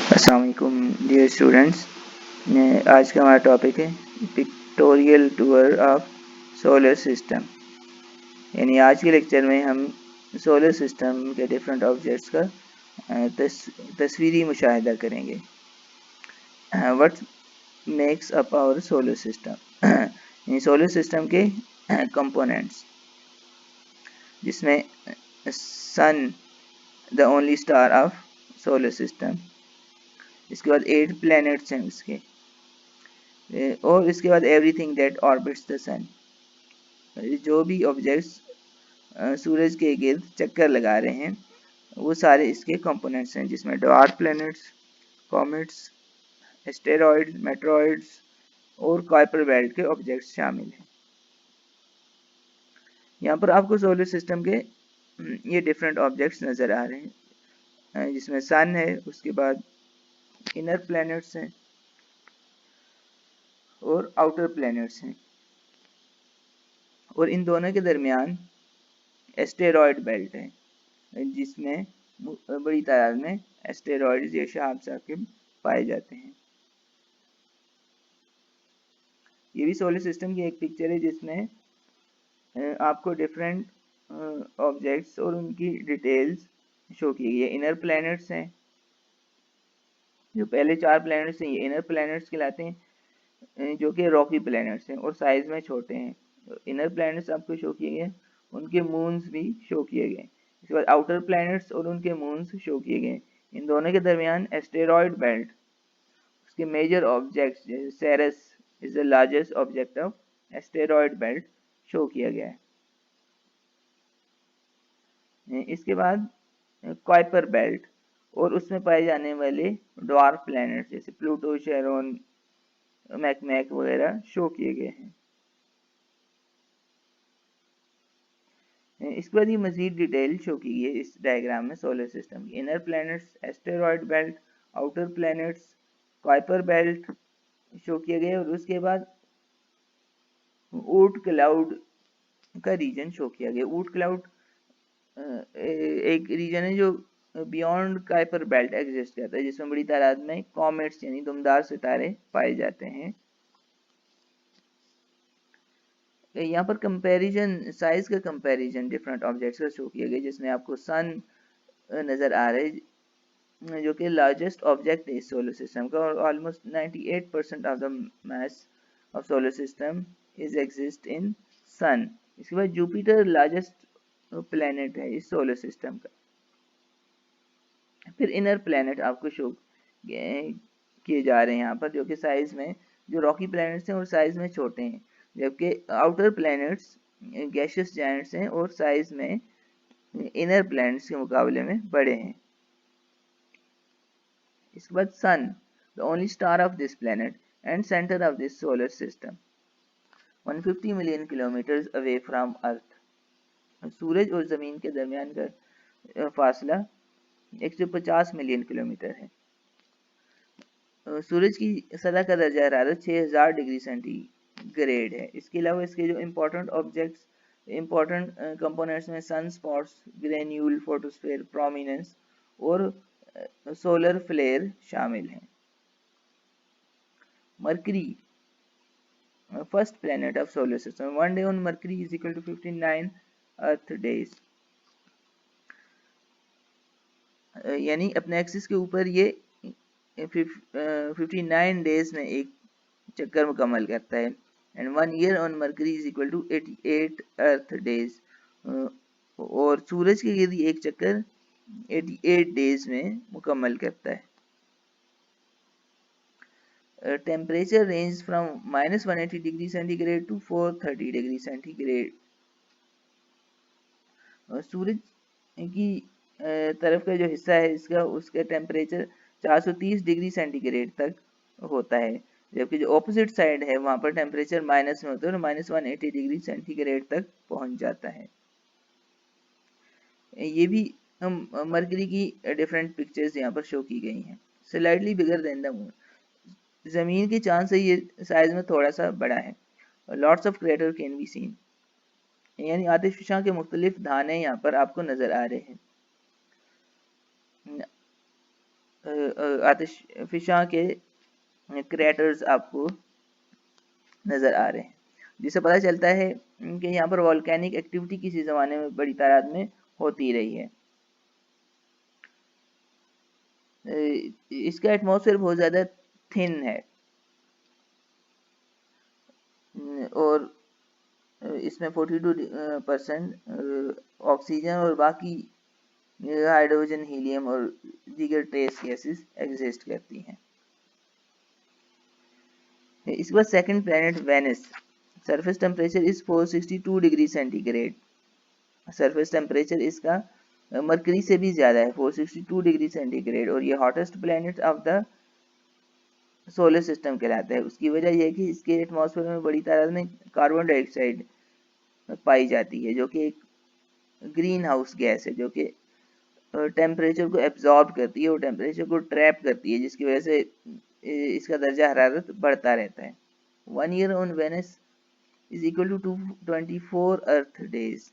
अस्सलाम वालेकुम dear students. आज का हमारा टॉपिक है pictorial tour of solar system. यानी आज के लेक्चर में हम सोलर सिस्टम के डिफरेंट ऑब्जेक्ट्स का तस्वीरी मुशाहिदा करेंगे। What makes up our solar system, यानी सोलर सिस्टम के कंपोनेंट्स, जिसमें sun the only star of solar system. इसके बाद 8 प्लैनेट्स हैं उसके, और इसके बाद everything that orbits the sun. जो भी ऑब्जेक्ट्स सूरज के गिर्द चक्कर लगा रहे हैं वो सारे इसके कंपोनेंट्स हैं, जिसमें dwarf planets, comets, asteroids, meteoroids और कुइपर बेल्ट के ऑब्जेक्ट्स शामिल हैं। यहाँ पर आपको सोलर सिस्टम के ये डिफरेंट ऑब्जेक्ट्स नज़र आ रहे हैं, जिसमें सन है, उसके बाद इनर प्लैनेट्स हैं और आउटर प्लैनेट्स हैं, और इन दोनों के दरमियान एस्टेरॉयड बेल्ट है, जिसमें बड़ी तादाद में एस्टेरॉयड्स या शहाब साकिब पाए जाते हैं। ये भी सोलर सिस्टम की एक पिक्चर है, जिसमें आपको डिफरेंट ऑब्जेक्ट्स और उनकी डिटेल्स शो की गई है। इनर प्लैनेट्स हैं, जो पहले 4 प्लैनेट्स हैं ये इनर प्लैनेट्स कहलाते हैं, जो कि रॉकी प्लैनेट्स हैं और साइज में छोटे हैं। इनर प्लैनेट्स आपको शो किए गए, उनके मून्स भी शो किए गए। इसके बाद आउटर प्लैनेट्स और उनके मून्स शो किए गए। इन दोनों के दरमियान एस्टेरॉयड बेल्ट, उसके मेजर ऑब्जेक्ट्स जैसे Ceres is the largest object of asteroid belt show किया गया है। इसके बाद कुइपर बेल्ट और उसमें पाए जाने वाले ड्वार्फ प्लैनेट्स जैसे प्लूटो, शेरोन, मैकमैक वगैरह शो किए गए हैं। इसके बाद ये मजीद डिटेल शो की गई है इस डायग्राम में सोलर सिस्टम की। Inner planets, asteroid belt, outer planets, Kuiper belt show किए गए, और उसके बाद ऊट क्लाउड का रीजन शो किया गया। ऊट क्लाउड एक रीजन है जो बियॉन्ड कुइपर बेल्ट एग्जिस्ट करता है, जिसमें बड़ी तादाद में कॉमेट्स यानी दुमदार सितारे पाए जाते हैं। यहाँ पर कंपैरिजन, साइज का कंपैरिजन डिफरेंट ऑब्जेक्ट्स का शो किया गया, जिसमें आपको सन नज़र आ रहे हैं, जो कि लार्जेस्ट ऑब्जेक्ट है इस सोलर सिस्टम का, और almost 98% of the mass of solar system is exist in sun. इसके बाद जुपिटर लार्जेस्ट प्लैनेट है इस सोलर सिस्टम का। फिर इनर प्लैनेट आपको शो किए जा रहे हैं यहाँ पर, जो कि साइज में, जो रॉकी प्लैनेट्स हैं और साइज में छोटे हैं, जबकि आउटर प्लैनेट्स गैसियस जायंट्स हैं और साइज में इनर प्लैनेट्स के मुकाबले में बड़े हैं। इसके बाद sun, the only star of this planet and centre of this solar system, 150 million kilometre away from earth. सूरज और जमीन के दरमियान का फासला 150 मिलियन किलोमीटर है। सूरज की सतह का दर्जा हरारत 6000 डिग्री सेंटीग्रेड है। इसके अलावा इसके जो इम्पोर्टेंट ऑब्जेक्ट्स, इम्पोर्टेंट कंपोनेंट्स में sun spots, granule, photosphere, prominence और सोलर फ्लेयर शामिल हैं। Mercury, first planet of solar system, one day on Mercury is equal to 59 earth days. यानी अपने एक्सिस के ऊपर ये 59 डेज में एक चक्कर मुकम्मल करता है, and 1 year on Mercury is equal to 88 earth days. और सूरज के गिर्द एक चक्कर 88 डेज में मुकम्मल करता है। Temperature range from -180 degree centigrade to 430 degree centigrade. सूरज की तरफ का जो हिस्सा है इसका, उसका टेम्परेचर 430 डिग्री सेंटीग्रेड तक होता है, जबकि जो ऑपोजिट साइड है वहाँ पर टेम्परेचर माइनस में होता है और -180 डिग्री सेंटीग्रेड तक पहुँच जाता है। ये भी हम मरकरी की डिफरेंट पिक्चर्स यहाँ पर शो की गई हैं। Slightly bigger than the moon, जमीन के चांद से ये साइज में थोड़ा सा बड़ा है। Lots of crater can be seen, यानी आतिशफशां के मुख्तलिफ धाने यहाँ पर आपको नजर आ रहे हैं। आतिशफिशा के क्रेटर्स आपको नज़र आ रहे हैं, जिससे पता चलता है कि यहाँ पर वॉल्केनिक एक्टिविटी किसी ज़माने में बड़ी तादाद में होती रही है। इसका एटमॉस्फेयर बहुत ज़्यादा थिन है और इसमें 42% ऑक्सीजन और बाकी हाइड्रोजन, हीलियम और दीगर ट्रेस गैसेस एग्जिस्ट करती हैं। इसके बाद second planet Venus, surface temperature is 462 degree centigrade. Surface temperature इसका मरकरी से भी ज़्यादा है, 462 डिग्री सेंटीग्रेड, और ये hottest planet of the solar system कहलाता है। उसकी वजह यह है कि इसके एटमॉस्फेयर में बड़ी तादाद में कार्बन डाइऑक्साइड पाई जाती है, जो कि एक ग्रीन हाउस गैस है, जो कि टेम्परेचर को एब्जॉर्ब करती है और टेम्परेचर को ट्रैप करती है, जिसकी वजह से इसका दर्जा हरारत बढ़ता रहता है। 1 year on Venus is equal to 224 earth days,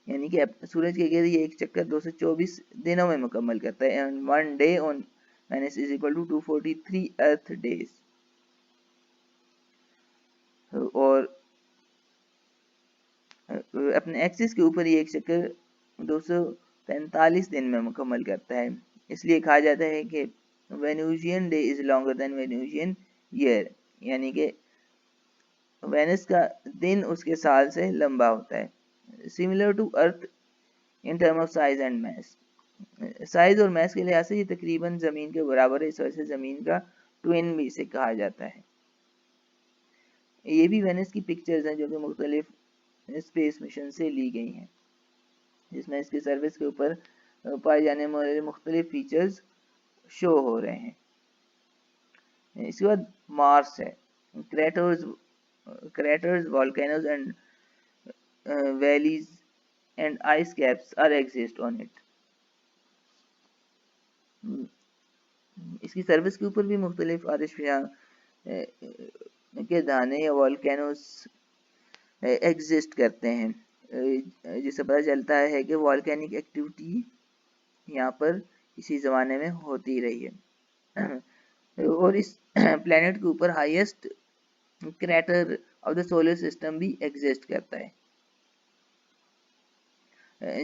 यानी कि सूरज के गिर्द ये एक चक्कर 224 दिनों में मुकम्मल करता है। And 1 day on Venus is equal to 243 earth days. और अपने एक्सिस के ऊपर ये एक चक्कर 243 दिन में मुकम्मल करता है। इसलिए कहा जाता है कि Venusian day is longer than Venusian year, यानी कि वेनस का दिन उसके साल से लंबा होता है। Similar to earth in term of size and mass, size और मैस के लिहाज से ये तकरीबन ज़मीन के बराबर है, इस वजह से ज़मीन का ट्विन भी इसे कहा जाता है। ये भी वेनस की पिक्चर्स हैं जो कि मुख्तलिफ स्पेस मिशन से ली गई हैं, जिसमें इसके सर्विस के ऊपर पाए जाने वाले मुख्तलिफ फीचर्स शो हो रहे हैं। इसके बाद मार्स है, craters, volcanoes and valleys and ice caps are exist on it. इसकी सर्विस के ऊपर भी मुख्तलिफ आतिशफिशा के दाने या वॉल्केनोस एग्जिस्ट करते हैं, जिससे पता चलता है कि वॉल्केनिक एक्टिविटी यहाँ पर इसी ज़माने में होती रही है। और इस प्लेनेट के ऊपर highest crater of the solar system भी एग्जिस्ट करता है,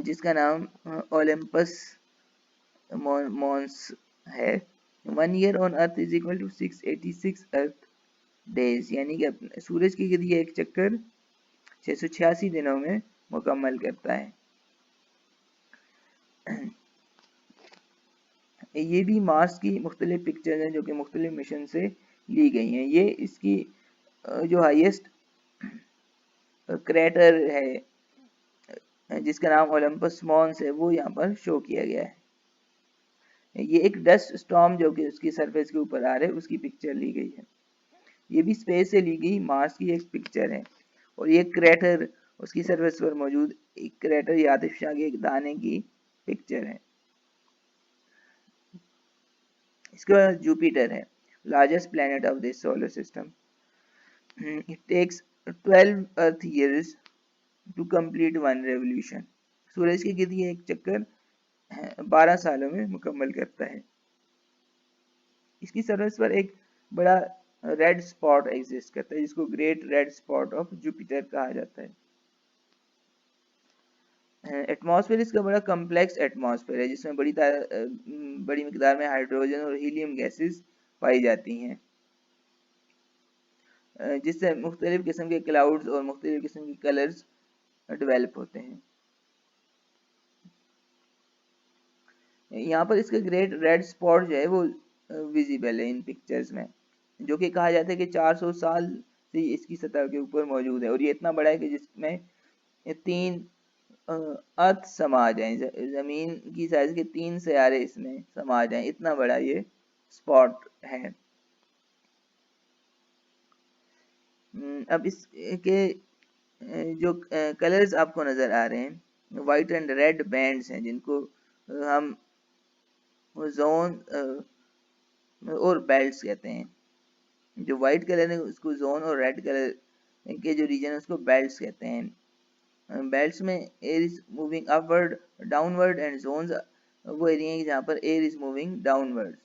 जिसका नाम ओलंपस मॉन्स है। 1 year on earth is equal to 686 earth days, यानी कि सूरज के गिर्द एक चक्कर 686 दिनों में मुकम्मल करता है। ये भी मार्स की मुख्तलिफ पिक्चर्स हैं जो कि मुख्तलिफ मिशन से ली गई हैं। ये इसकी जो हाईएस्ट क्रेटर है जिसका नाम ओलंपस मॉन्स है, वो यहाँ पर शो किया गया है। ये एक डस्ट स्टॉर्म जो कि उसकी सरफेस के ऊपर आ रहा है, उसकी पिक्चर ली गई है। ये भी स्पेस से ली गई मार्स की एक पिक्चर है, और ये क्रेटर उसकी सरफेस पर मौजूद एक क्रेटर या आतिशफिशा के एक दाने की पिक्चर है। इसके बाद जुपिटर है, largest planet of this solar system. It takes 12 earth years to complete 1 revolution. सूरज के गिर्द ये एक चक्कर 12 सालों में मुकम्मल करता है। इसकी सरफेस पर एक बड़ा रेड स्पॉट एग्जिस्ट करता है, जिसको great red spot of Jupiter कहा जाता है। एटमॉस्फेयर इसका बड़ा कम्प्लेक्स एटमॉस्फेयर है, जिसमें बड़ी मिकदार में हाइड्रोजन और हीलियम गैसेस पाई जाती हैं, जिससे मुख्तलिफ किस्म के क्लाउड्स और मुख्तलिफ किस्म के कलर्स डेवलप होते हैं। यहाँ पर इसका ग्रेट रेड स्पॉट जो है वो विजिबल है इन पिक्चर्स में, जो कि कहा जाता है कि 400 साल से इसकी सतह के ऊपर मौजूद है, और ये इतना बड़ा है कि जिसमें 3 अर्थ समा जाए, जमीन की साइज के 3 सैयारे इसमें समा जाए, इतना बड़ा ये स्पॉट है। अब इसके जो कलर्स आपको नजर आ रहे हैं, वाइट एंड रेड बैंड्स हैं, जिनको हम जोन और बेल्ट्स कहते हैं। जो वाइट कलर है उसको जोन और रेड कलर के जो रीजन है उसको बेल्ट्स कहते हैं। बेल्ट्स में air is moving upward, downward and zones वो एरिया है जहाँ पर एयर इज मूविंग डाउनवर्ड्स।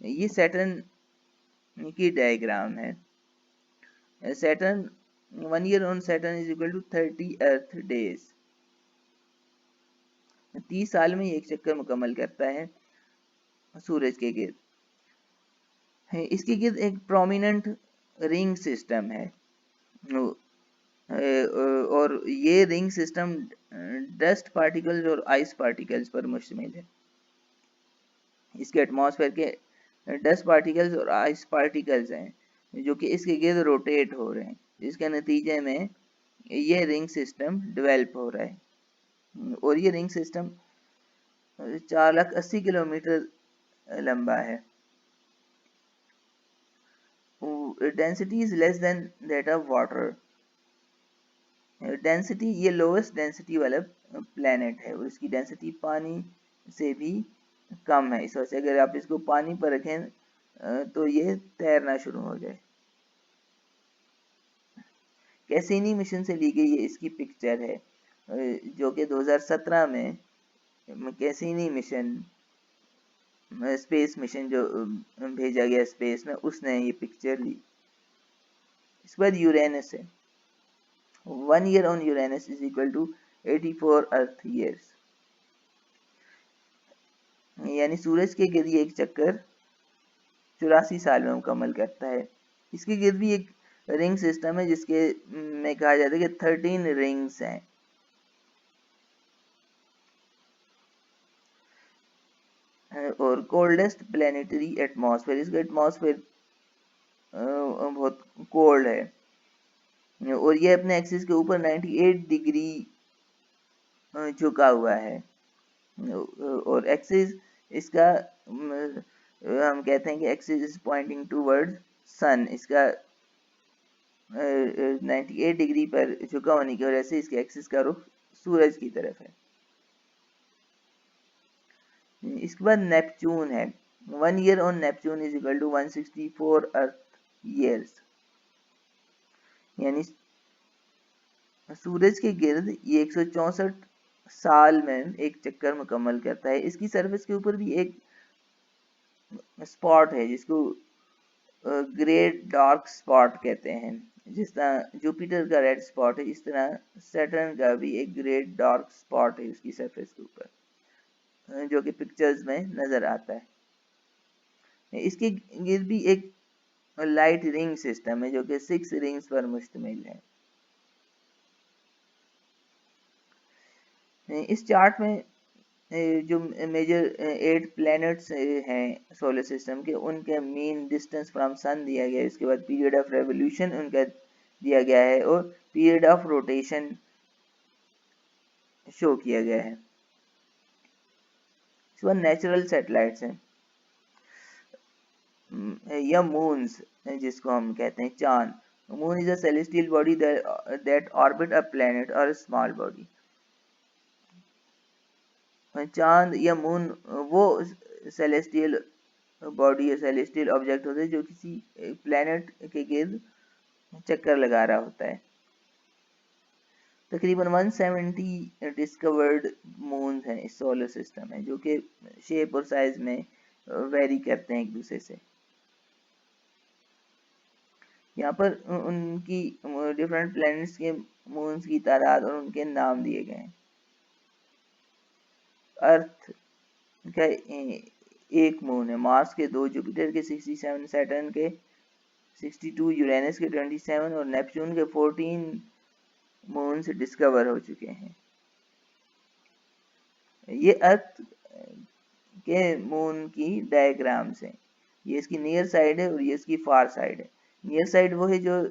ये सैटर्न की डायग्राम है। Saturn 1 year on Saturn is equal to 30 earth days. 30 साल में एक चक्कर मुकम्मल करता है सूरज के गिर्द। इसके गिर्द एक प्रोमिनेंट रिंग सिस्टम है, और ये रिंग सिस्टम डस्ट पार्टिकल्स और आइस पार्टिकल्स पर मुश्तमिल है। इसके एटमॉस्फेयर के डस्ट पार्टिकल्स और आइस पार्टिकल्स हैं जो कि इसके गिर्द रोटेट हो रहे हैं, जिसके नतीजे में ये रिंग सिस्टम डेवलप हो रहा है। और ये रिंग सिस्टम 480 किलोमीटर लंबा है। Density is less than that of water. Density, ये लोएस्ट डेंसिटी वाला प्लेनेट है और इसकी डेंसिटी पानी से भी कम है। इस वजह से अगर आप इसको पानी पर रखें तो ये तैरना शुरू हो जाए। कैसिनी मिशन से ली गई ये इसकी पिक्चर है, जो कि 2017 में कैसिनी मिशन, स्पेस मिशन जो भेजा गया स्पेस में, उसने ये पिक्चर ली। इसके बाद यूरेनस है। 1 year on Uranus is equal to 84 earth years। यानी सूरज के गिर्द एक चक्कर 84 साल में मुकम्मल करता है। इसके गिर्द भी एक रिंग सिस्टम है जिसके में कहा जाता है कि 13 रिंग्स हैं। और कोल्डेस्ट प्लेनेटरी एटमॉस्फेयर, इसका एटमॉस्फेयर बहुत कोल्ड है और ये अपने एक्सिस के ऊपर 98 डिग्री झुका हुआ है। और एक्सिस इसका हम कहते हैं कि एक्सिस इज पॉइंटिंग टूवर्ड्स सन। इसका 98 डिग्री पर झुका होने की वजह से इसके एक्सिस का रुख सूरज की तरफ है। इसके बाद नेपच्यून है। 1 year on Neptune is equal to 164 earth years. यानी सूरज के गिर्द ये 164 साल में एक चक्कर मुकम्मल करता है। इसकी सरफेस के ऊपर भी एक स्पॉट है जिसको ग्रेट डार्क स्पॉट कहते हैं। जिस तरह जुपिटर का रेड स्पॉट है, इस तरह सैटर्न का भी एक ग्रेट डार्क स्पॉट है उसकी सरफेस के ऊपर, जो कि पिक्चर्स में नजर आता है। इसके गिर्द भी एक लाइट रिंग सिस्टम है जो कि 6 रिंग्स पर मुश्तमिल है। इस चार्ट में जो मेजर 8 प्लैनेट्स हैं सोलर सिस्टम के, उनके मीन डिस्टेंस फ्रॉम सन दिया गया है। इसके बाद पीरियड ऑफ रेवोल्यूशन उनका दिया गया है और पीरियड ऑफ रोटेशन शो किया गया है। इसके बाद नेचुरल सैटेलाइट्स हैं या मून्स, जिसको हम कहते हैं चांद। Moon is a celestial body that orbit a planet और स्मॉल बॉडी। चांद या मून वो सेलेस्टियल बॉडी या सेलेस्टियल ऑब्जेक्ट होते हैं जो किसी प्लैनेट के गिर्द चक्कर लगा रहा होता है। तकरीबन 170 डिस्कवर्ड मून्स हैं इस सोलर सिस्टम में, जो कि शेप और साइज में वेरी करते हैं एक दूसरे से। यहाँ पर उनकी डिफरेंट प्लैनेट्स के मून्स की तादाद और उनके नाम दिए गए हैं। अर्थ का एक मून है, मार्स के 2, जुपिटर के 67, सैटर्न के 62, यूरेनस के 27 और नेपच्यून के 14 मून्स डिस्कवर हो चुके हैं। ये अर्थ के मून की डायग्राम्स हैं। ये इसकी नियर साइड है और ये इसकी फार साइड है। नियर साइड वो है जो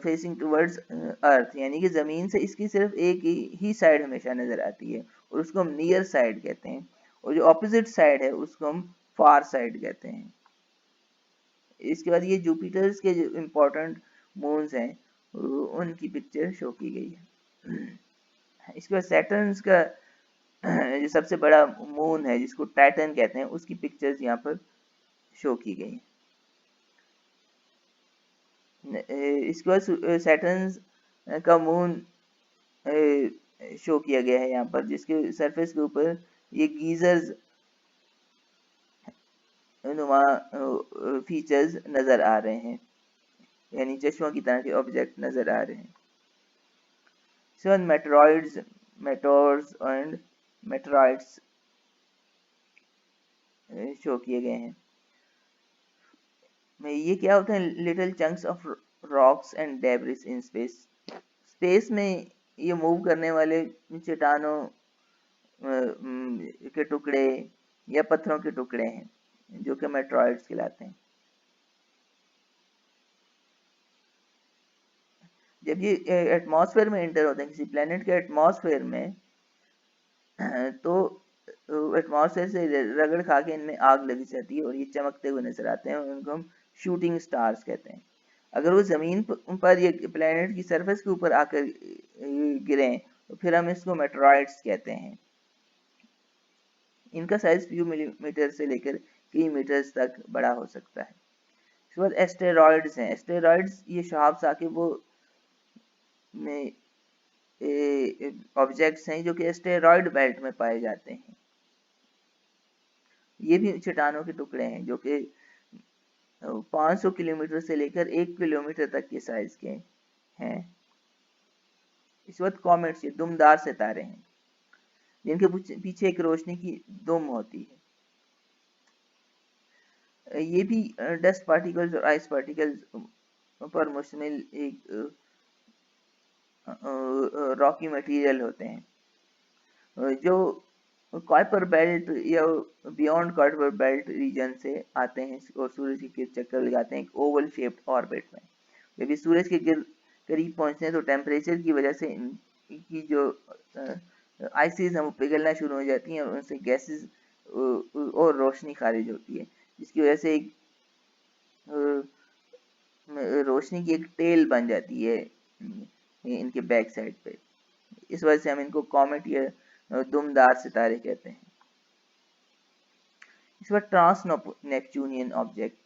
फेसिंग टुवर्ड्स अर्थ, यानी कि ज़मीन से इसकी सिर्फ एक ही साइड हमेशा नज़र आती है और उसको हम नियर साइड कहते हैं। और जो ऑपोजिट साइड है उसको हम फार साइड कहते हैं। इसके बाद ये जुपिटर्स के जो इम्पोर्टेंट मून्स हैं उनकी पिक्चर शो की गई है। इसके बाद सैटर्न्स का जो सबसे बड़ा मून है जिसको टाइटन कहते हैं, उसकी पिक्चर्स यहाँ पर शो की गई है। इसके बाद सैटर्न का मून शो किया गया है यहाँ पर, जिसके सरफेस के ऊपर ये गीजर्स नुमा फीचर्स नजर आ रहे हैं, यानी चश्मों की तरह के ऑब्जेक्ट नजर आ रहे हैं। सेवन मेटरॉइड्स, मेटोर्स एंड मेटरॉइड्स शो किए गए हैं। ये क्या होते हैं? Little chunks of rocks and debris in space. Space में ये मूव करने वाले चट्टानों के टुकड़े या पत्थरों के टुकड़े हैं, जो कि मेट्रॉइड्स कहलाते हैं। जब ये एटमॉस्फेयर में एंटर होते हैं, किसी प्लेनेट के एटमॉस्फेयर में, तो एटमॉस्फेयर से रगड़ खा के इनमें आग लग जाती है और ये चमकते हुए नजर आते हैं, उनको हम शूटिंग स्टार्स कहते हैं। अगर वो जमीन पर ये प्लेनेट की सरफेस के ऊपर आकर गिरें तो फिर हम इसको मेटरॉइड्स कहते हैं। इनका साइज फ्यू मिलीमीटर से लेकर कई मीटर्स तक बड़ा हो सकता है। इसके बाद एस्टेरॉइड्स हैं। एस्टेरॉइड्स ये शहाब्स आके वो में ऑब्जेक्ट्स हैं जो कि एस्टेरॉइड बेल्ट में पाए जाते हैं। ये भी चट्टानों के टुकड़े हैं जो कि 500 किलोमीटर से लेकर 1 किलोमीटर तक के साइज के हैं। इस वक्त कॉमेट्स, ये दुमदार सितारे हैं जिनके पीछे एक रोशनी की दुम होती है। ये भी डस्ट पार्टिकल्स और आइस पार्टिकल्स पर मुश्तमिल एक रॉकी मटेरियल होते हैं, जो कुइपर बेल्ट या बियॉन्ड कुइपर बेल्ट रीजन से आते हैं और सूरज के चक्कर लगाते हैं एक ओवल शेप्ड ऑर्बिट में। जब ये सूरज के करीब पहुंचते हैं तो टेम्परेचर की वजह से इनकी जो आइसिस हैं वो पिघलना शुरू हो जाती हैं और उनसे गैसेस और रोशनी खारिज होती है, जिसकी वजह से एक रोशनी की एक टेल बन जाती है इनके बैक साइड पे। इस वजह से हम इनको कॉमेट या दुमदार सितारे कहते हैं। इस बार trans Neptunian object.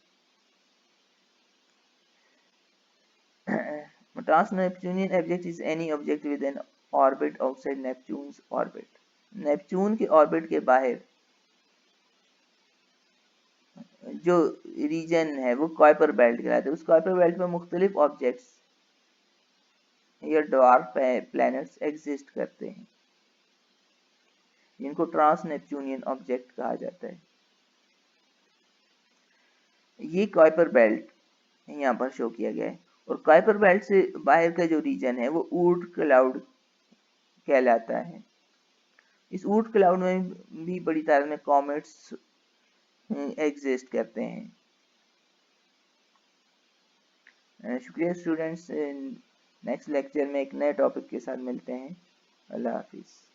Trans Neptunian object is any object with an orbit outside Neptune's orbit. Neptune के ऑर्बिट के बाहर जो रीजन है वो कुइपर बेल्ट कहलाता है। उस कुइपर बेल्ट में मुख्तलिफ ऑब्जेक्ट्स या ड्वार्फ प्लैनेट्स एग्जिस्ट करते हैं, जिनको ट्रांस नेपच्यूनियन ऑब्जेक्ट कहा जाता है। ये कुइपर बेल्ट यहाँ पर शो किया गया है, और कुइपर बेल्ट से बाहर का जो रीजन है वो ऊर्ट क्लाउड कहलाता है। इस ऊर्ट क्लाउड में भी बड़ी तादाद में कॉमेट्स एग्जिस्ट करते हैं। शुक्रिया स्टूडेंट्स, नेक्स्ट लेक्चर में एक नए टॉपिक के साथ मिलते हैं। अल्लाह हाफिज़।